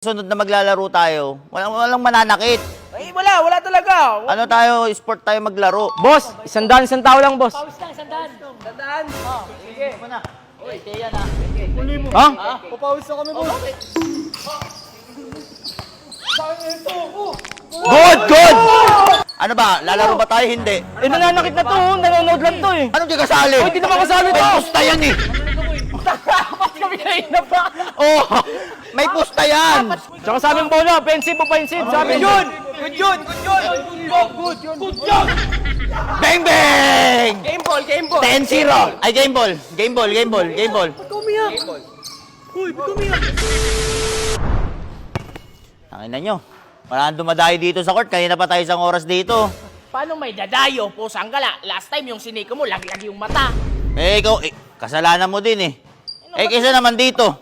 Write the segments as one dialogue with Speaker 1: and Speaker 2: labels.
Speaker 1: Sunod na maglalaro tayo, walang mananakit.
Speaker 2: Ay, wala talaga.
Speaker 1: Ano tayo, sport tayo maglaro.
Speaker 3: Boss, isang tao lang, boss.
Speaker 4: Pawis lang, sandaan.
Speaker 2: Tandaan.
Speaker 1: Sige, ito na. Oy, kaya na.
Speaker 3: Ha?
Speaker 2: Papawis na kami, boss.
Speaker 3: Good!
Speaker 1: Ano ba, lalaro ba tayo? Hindi.
Speaker 3: Eh, nananakit na to, nanonood lang to eh.
Speaker 1: Anong di kasali?
Speaker 3: Hindi naman kasali to.
Speaker 1: May pusta yan eh.
Speaker 3: Kami na pa.
Speaker 1: Oh, may pusta yan.
Speaker 3: Tsaka sa aming bola, offensive. Sabi yun.
Speaker 2: Good yun.
Speaker 1: Bang bang!
Speaker 2: Game ball.
Speaker 1: 10-0. Ay, game ball. Tangina nyo. Wala nang dumadayo dito sa court. Kanina pa tayo isang oras dito.
Speaker 2: Paano may dadayo? Pusang gala. Last time yung siniko mo, laglag yung mata.
Speaker 1: Eh, ikaw, kasalanan mo din eh. Eh, kaysa naman dito.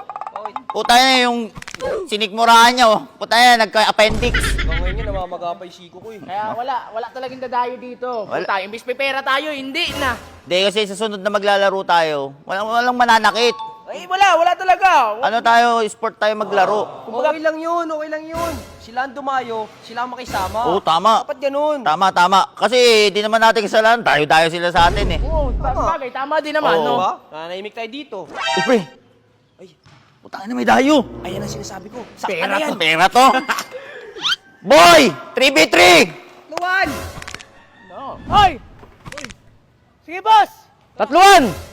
Speaker 1: Puta na yung sinikmurahan niya, oh. Puta na, nagka-appendix.
Speaker 5: Ngayon nga, namamagapay siko ko eh.
Speaker 2: Kaya wala talagang dadayo dito.
Speaker 1: Wala.
Speaker 2: Puta, imbis may pera tayo, hindi na.
Speaker 1: Hindi, kasi sa sunod na maglalaro tayo, walang mananakit.
Speaker 2: Ay, wala talaga.
Speaker 1: Ano tayo, sport tayo maglaro.
Speaker 5: Okay lang yun. Sila ang dumayo, sila ang makisama.
Speaker 1: Oo, tama.
Speaker 5: Dapat ganun.
Speaker 1: Tama. Kasi di naman natin kasalanan, tayo sila sa atin eh.
Speaker 2: Oo, bagay, tama din naman,
Speaker 1: Oo.
Speaker 2: no?
Speaker 5: Diba? Nanahimik tayo dito.
Speaker 1: Upe!
Speaker 5: Ay.
Speaker 1: Puta na, may dayo.
Speaker 5: Ayan ang sinasabi ko.
Speaker 2: Pera to.
Speaker 1: Pera to. Boy! 3v3!
Speaker 5: Luwan!
Speaker 2: No. Hoy! Sige, boss!
Speaker 3: Tatluan!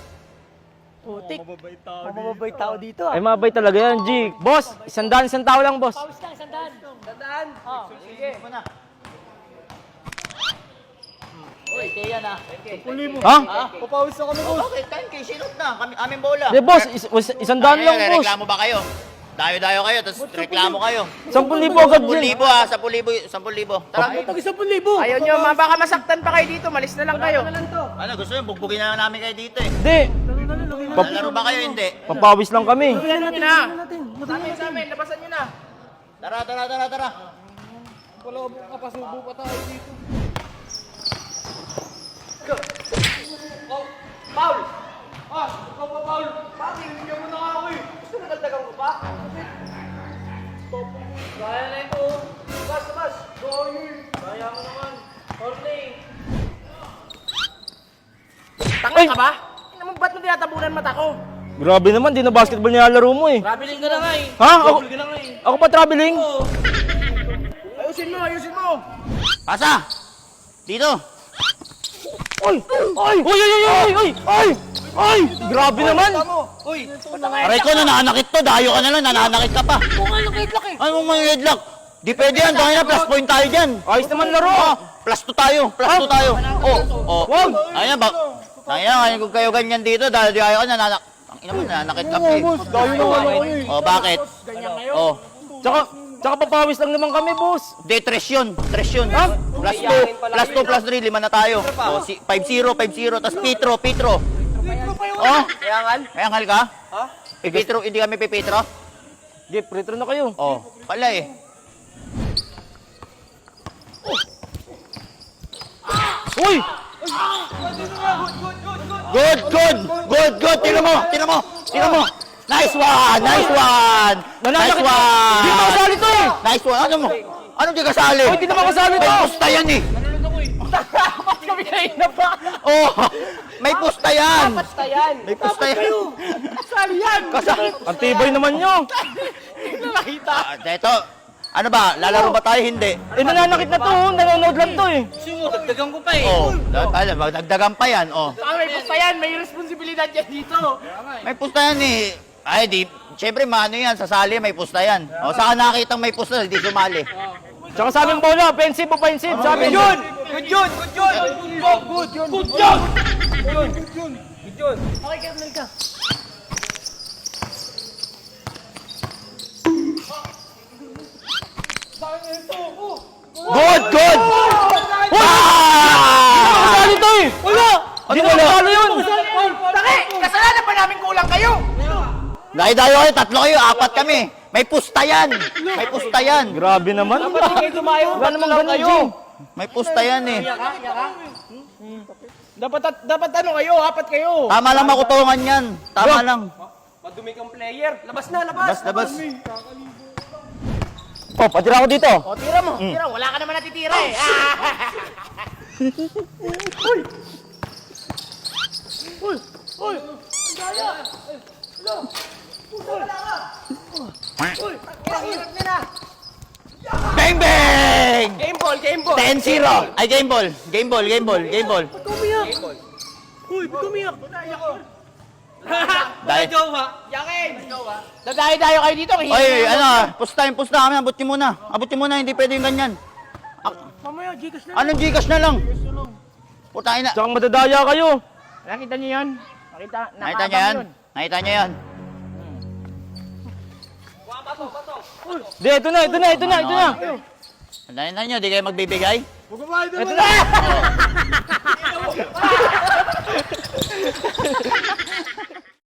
Speaker 2: Putik. Mamababay tao dito,
Speaker 3: Ay, mabay talaga yan, G. Boss, isang tao lang, boss.
Speaker 4: Pawis lang, sandaan.
Speaker 5: Tandaan.
Speaker 1: Sige, ito na. Uy, kaya na.
Speaker 3: Ha?
Speaker 5: Papawis na kami, boss.
Speaker 1: Okay, 10K, sinot na. Aming bola.
Speaker 3: Hindi, boss, isang daan lang, boss.
Speaker 1: Reklamo ba kayo? Dayo kayo, tapos reklamo kayo.
Speaker 3: 10,000 agad
Speaker 1: 10,000
Speaker 3: din.
Speaker 1: ha, 10,000. Tara.
Speaker 2: Ayaw nyo, baka masaktan pa kayo dito, malis na lang kayo.
Speaker 1: Ano, gusto nyo, bugbugin na namin kayo dito eh.
Speaker 3: Hindi,
Speaker 1: Lalaro ba kayo? Hindi.
Speaker 3: papawis lang kami.
Speaker 2: Labasan nyo na. Sa amin, labasan nyo na.
Speaker 1: Tara.
Speaker 5: Wala ka kapasubo pa tayo dito.
Speaker 2: Paul! Ikaw pa, Paul! Bakit? Hindi mo na ako eh. Gusto na dagdagan ko pa? Kaya na ito. Labas! Kaya mo naman. Horny! Tanga ka ba? Ba't mo tinatabunan mata ko?
Speaker 3: Grabe naman, di na basketball nilalaro mo eh.
Speaker 2: Traveling ka na nga eh.
Speaker 3: Ha?
Speaker 2: Traveling ka na nga eh.
Speaker 3: Ako pa traveling?
Speaker 2: Ayusin mo!
Speaker 1: Pasa! Dito!
Speaker 3: Ay! Grabe naman!
Speaker 5: Uy!
Speaker 1: Aray ko, nananakit to. Dayo ka na lang, nananakit ka pa.
Speaker 2: Kung anong headlock eh.
Speaker 1: Ano mong headlock? Di pwede yan, dahil na plus point tayo dyan.
Speaker 3: Ayos naman laro!
Speaker 1: Oh, plus 2 tayo. Oh.
Speaker 3: Wag!
Speaker 1: Ayun ba? Ayun, kung kayo ganyan dito, dahil di ayaw ka, nananakit ka pa eh.
Speaker 3: Dayo naman ako eh.
Speaker 1: Oh, bakit?
Speaker 2: Ganyan kayo.
Speaker 1: Oh,
Speaker 3: Tsaka papawis lang naman kami, boss.
Speaker 1: di, tres yun. Ha? Plus 2, plus 3, 5 na tayo. Oh, 5-0, tas Pitro. Oh, kayangal ka?
Speaker 5: Ha?
Speaker 1: Pipitro, hindi kami pipitro?
Speaker 3: Jeep, retro na kayo.
Speaker 1: Oh, pala eh.
Speaker 3: Uy!
Speaker 1: Good. Tira mo. Nice one.
Speaker 3: Nananakit! Di ba kasali to eh?
Speaker 1: Nice one. Anong di kasali?
Speaker 3: Uy, di naman kasali to!
Speaker 1: May pusta yan eh.
Speaker 2: Ba't kami na pa?
Speaker 1: Oh, may pusta yan.
Speaker 2: Basta yan.
Speaker 1: May pusta yan.
Speaker 2: Sali yan.
Speaker 3: Ang tibay naman nyo.
Speaker 2: Nakita.
Speaker 1: Ito, ano ba, lalaro ba tayo? Hindi.
Speaker 3: Eh, nananakit na to, nanonood lang to eh.
Speaker 2: Dagdagan ko pa eh.
Speaker 1: Oh, dagdagan pa yan. Oh,
Speaker 2: May basta yan. May responsibilidad yan dito.
Speaker 1: may pusta yan eh. Ay, siyempre, mano yan, sasali, may pusta yan. O, saka nakitang may pusta, hindi sumali.
Speaker 3: Tsaka sa aming bola, offensive. Sabi yun!
Speaker 5: Good yun!
Speaker 2: Okay, Kernel ka.
Speaker 1: Good!
Speaker 3: Kasali to eh! Wala! Di na kasali yun!
Speaker 2: Taki! Kasalanan pa namin kulang kayo.
Speaker 1: Dayo kayo, 3 kayo, 4 kami. May pusta yan.
Speaker 3: Grabe naman.
Speaker 2: Kayo dumayo.
Speaker 3: Wala namang ganun, Jing.
Speaker 1: May pusta yan eh.
Speaker 2: Dapat ano kayo? Apat kayo.
Speaker 1: Tama lang makutungan yan. Tama lang.
Speaker 5: Madumi kang player. Labas na, labas!
Speaker 1: Labas.
Speaker 3: Oh, patira ko dito.
Speaker 2: O, tira mo. Tira. Wala ka naman natitira eh.
Speaker 1: Bang bang!
Speaker 2: Game ball, game ball.
Speaker 1: 10-0. Ay, game ball. Game ball, game ball, game ball. Dahil.
Speaker 2: Yakin! Dadayo-dayo kayo dito.
Speaker 1: Oy, ano, pusta kami. Abot niyo muna, hindi pwede yung ganyan.
Speaker 2: Mamaya, Gcash na.
Speaker 1: Anong Gcash na lang? Putain na.
Speaker 3: Tsaka madadaya kayo.
Speaker 2: Nakita niyo yun?
Speaker 1: Nakita niyo yan? Nakita niyo yan?
Speaker 3: Di, ito na.
Speaker 1: Andahin na niyo, di kayo magbibigay?
Speaker 3: Ito na.